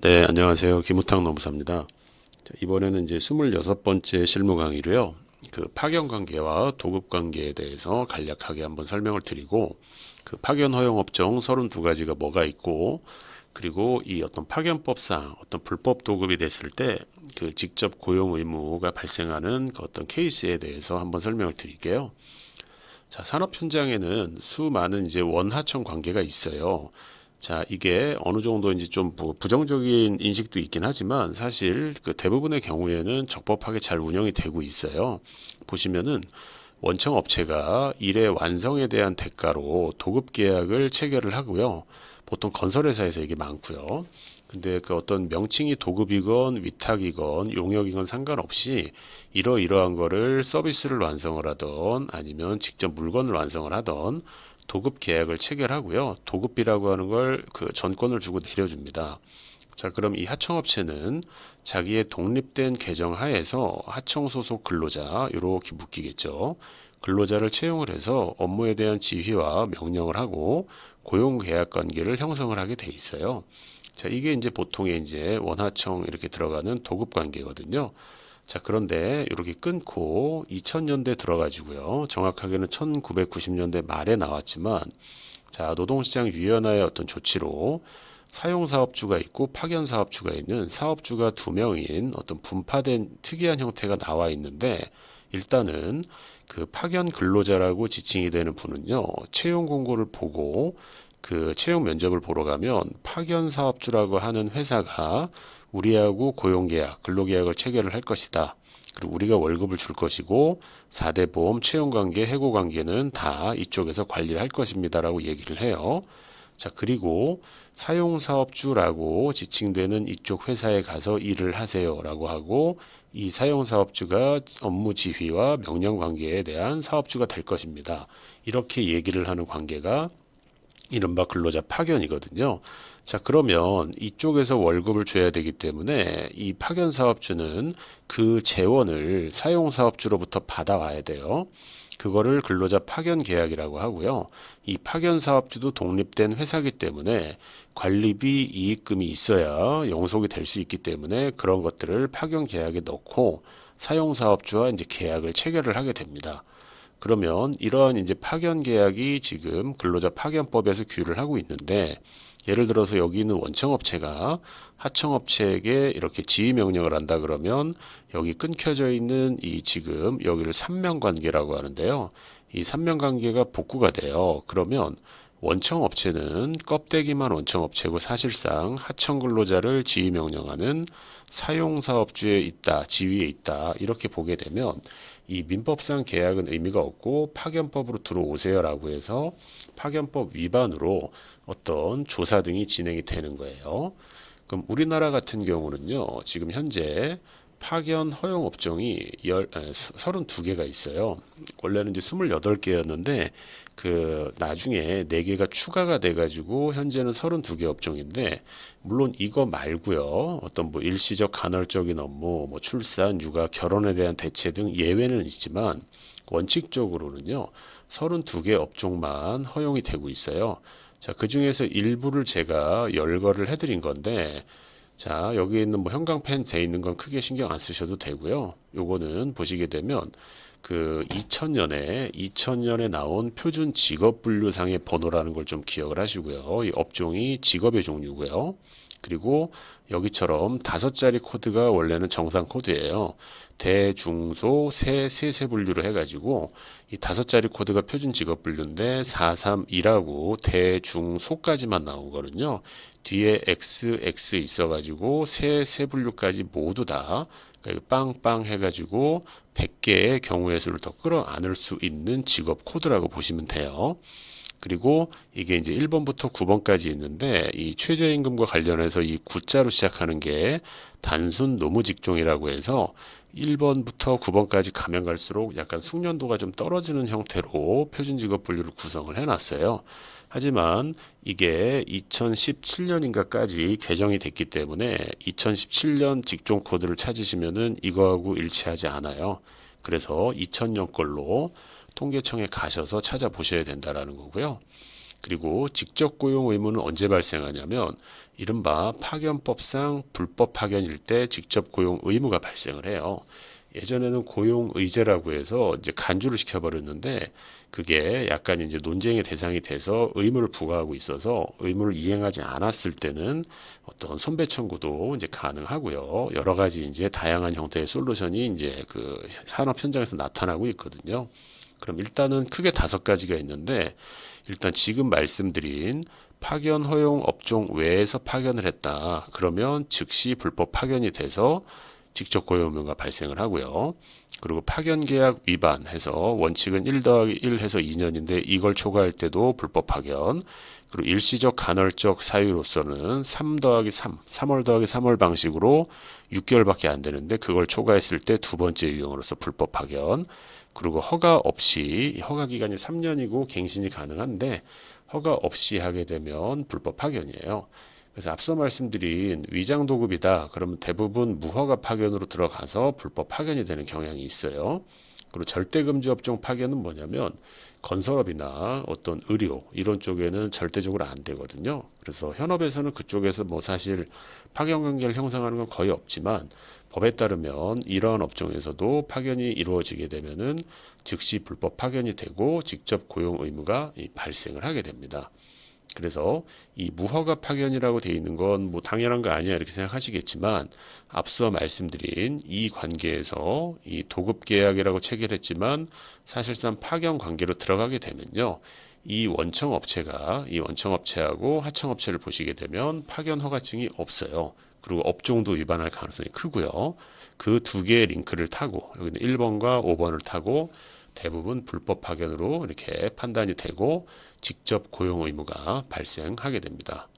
네, 안녕하세요. 김우탁 노무사입니다. 이번에는 이제 26번째 실무 강의로요. 그 파견 관계와 도급 관계에 대해서 간략하게 한번 설명을 드리고, 그 파견 허용 업종 32가지가 뭐가 있고, 그리고 이 어떤 파견법상 어떤 불법 도급이 됐을 때 그 직접 고용 의무가 발생하는 그 어떤 케이스에 대해서 한번 설명을 드릴게요. 자, 산업 현장에는 수많은 이제 원하청 관계가 있어요. 자, 이게 어느 정도인지 좀 부정적인 인식도 있긴 하지만 사실 그 대부분의 경우에는 적법하게 잘 운영이 되고 있어요. 보시면은 원청 업체가 일의 완성에 대한 대가로 도급 계약을 체결을 하고요. 보통 건설회사에서 이게 많고요. 근데 그 어떤 명칭이 도급이건 위탁이건 용역이건 상관없이 이러이러한 거를 서비스를 완성을 하던 아니면 직접 물건을 완성을 하던 도급 계약을 체결하고요. 도급비라고 하는 걸 그 전권을 주고 내려줍니다. 자, 그럼 이 하청업체는 자기의 독립된 계정 하에서 하청 소속 근로자 이렇게 묶이겠죠. 근로자를 채용을 해서 업무에 대한 지휘와 명령을 하고 고용 계약 관계를 형성을 하게 돼 있어요. 자, 이게 이제 보통의 이제 원하청 이렇게 들어가는 도급 관계거든요. 자, 그런데 이렇게 끊고 2000년대 들어가지고요. 정확하게는 1990년대 말에 나왔지만, 자, 노동시장 유연화의 어떤 조치로 사용사업주가 있고 파견사업주가 있는 사업주가 두 명인 어떤 분파된 특이한 형태가 나와 있는데, 일단은 그 파견 근로자라고 지칭이 되는 분은요, 채용 공고를 보고 그 채용 면접을 보러 가면 파견 사업주라고 하는 회사가 우리하고 고용계약, 근로계약을 체결을 할 것이다. 그리고 우리가 월급을 줄 것이고 4대 보험, 채용관계, 해고관계는 다 이쪽에서 관리를 할 것입니다라고 얘기를 해요. 자, 그리고 사용사업주라고 지칭되는 이쪽 회사에 가서 일을 하세요라고 하고 이 사용사업주가 업무 지휘와 명령 관계에 대한 사업주가 될 것입니다. 이렇게 얘기를 하는 관계가 이른바 근로자 파견이거든요. 자, 그러면 이쪽에서 월급을 줘야 되기 때문에 이 파견 사업주는 그 재원을 사용 사업주로부터 받아와야 돼요. 그거를 근로자 파견 계약이라고 하고요. 이 파견 사업주도 독립된 회사이기 때문에 관리비 이익금이 있어야 영속이 될 수 있기 때문에 그런 것들을 파견 계약에 넣고 사용 사업주와 이제 계약을 체결을 하게 됩니다. 그러면 이러한 이제 파견 계약이 지금 근로자 파견법에서 규율을 하고 있는데 예를 들어서 여기 있는 원청업체가 하청업체에게 이렇게 지휘 명령을 한다 그러면 여기 끊겨져 있는 이 지금 여기를 삼명관계라고 하는데요. 이 삼명관계가 복구가 돼요. 그러면 원청업체는 껍데기만 원청업체고 사실상 하청 근로자를 지휘 명령하는 사용사업주에 있다, 지위에 있다 이렇게 보게 되면 이 민법상 계약은 의미가 없고 파견법으로 들어오세요라고 해서 파견법 위반으로 어떤 조사 등이 진행이 되는 거예요. 그럼 우리나라 같은 경우는요, 지금 현재 파견 허용 업종이 32개가 있어요. 원래는 이제 28개였는데, 그, 나중에 4개가 추가가 돼가지고, 현재는 32개 업종인데, 물론 이거 말고요. 어떤 뭐 일시적 간헐적인 업무, 뭐 출산, 육아, 결혼에 대한 대체 등 예외는 있지만, 원칙적으로는요, 32개 업종만 허용이 되고 있어요. 자, 그 중에서 일부를 제가 열거를 해드린 건데, 자, 여기 있는 뭐 형광펜 돼 있는 건 크게 신경 안 쓰셔도 되고요. 요거는 보시게 되면 그 2000년에 나온 표준 직업 분류상의 번호라는 걸 좀 기억을 하시고요. 이 업종이 직업의 종류고요. 그리고 여기처럼 5자리 코드가 원래는 정상 코드예요. 대, 중, 소, 세 분류로 해가지고 이 5자리 코드가 표준 직업 분류인데 432라고 대, 중, 소까지만 나온 거는요. 뒤에 XX 있어가지고 세 분류까지 모두 다 그러니까 빵빵 해가지고 100개의 경우의 수를 더 끌어안을 수 있는 직업 코드라고 보시면 돼요. 그리고 이게 이제 1번부터 9번까지 있는데 이 최저임금과 관련해서 이 9자로 시작하는 게 단순 노무직종이라고 해서 1번부터 9번까지 가면 갈수록 약간 숙련도가 좀 떨어지는 형태로 표준직업 분류를 구성을 해놨어요. 하지만 이게 2017년인가까지 개정이 됐기 때문에 2017년 직종 코드를 찾으시면은 이거하고 일치하지 않아요. 그래서 2000년 걸로 통계청에 가셔서 찾아보셔야 된다라는 거고요. 그리고 직접 고용 의무는 언제 발생하냐면 이른바 파견법상 불법 파견일 때 직접 고용 의무가 발생을 해요. 예전에는 고용의제라고 해서 이제 간주를 시켜버렸는데 그게 약간 이제 논쟁의 대상이 돼서 의무를 부과하고 있어서 의무를 이행하지 않았을 때는 어떤 손배 청구도 이제 가능하고요. 여러 가지 이제 다양한 형태의 솔루션이 이제 그 산업 현장에서 나타나고 있거든요. 그럼 일단은 크게 5가지가 있는데 일단 지금 말씀드린 파견 허용 업종 외에서 파견을 했다. 그러면 즉시 불법 파견이 돼서 직접 고용 의무가 발생을 하고요. 그리고 파견 계약 위반해서 원칙은 1 더하기 1 해서 2년인데 이걸 초과할 때도 불법 파견. 그리고 일시적 간헐적 사유로서는 3 더하기 3, 3월 더하기 3월 방식으로 6개월밖에 안 되는데 그걸 초과했을 때 두 번째 유형으로서 불법 파견. 그리고 허가 없이 허가 기간이 3년이고 갱신이 가능한데 허가 없이 하게 되면 불법 파견이에요. 그래서 앞서 말씀드린 위장 도급이다. 그러면 대부분 무허가 파견으로 들어가서 불법 파견이 되는 경향이 있어요. 그리고 절대 금지 업종 파견은 뭐냐면 건설업이나 어떤 의료 이런 쪽에는 절대적으로 안 되거든요. 그래서 현업에서는 그쪽에서 뭐 사실 파견 관계를 형성하는 건 거의 없지만 법에 따르면 이러한 업종에서도 파견이 이루어지게 되면은 즉시 불법 파견이 되고 직접 고용 의무가 발생을 하게 됩니다. 그래서 이 무허가 파견이라고 되어 있는 건 뭐 당연한 거 아니야 이렇게 생각하시겠지만 앞서 말씀드린 이 관계에서 이 도급 계약이라고 체결했지만 사실상 파견 관계로 들어가게 되면요. 이 원청 업체하고 하청 업체를 보시게 되면 파견 허가증이 없어요. 그리고 업종도 위반할 가능성이 크고요. 그 두 개의 링크를 타고 여기는 1번과 5번을 타고 대부분 불법 파견으로 이렇게 판단이 되고 직접 고용 의무가 발생하게 됩니다.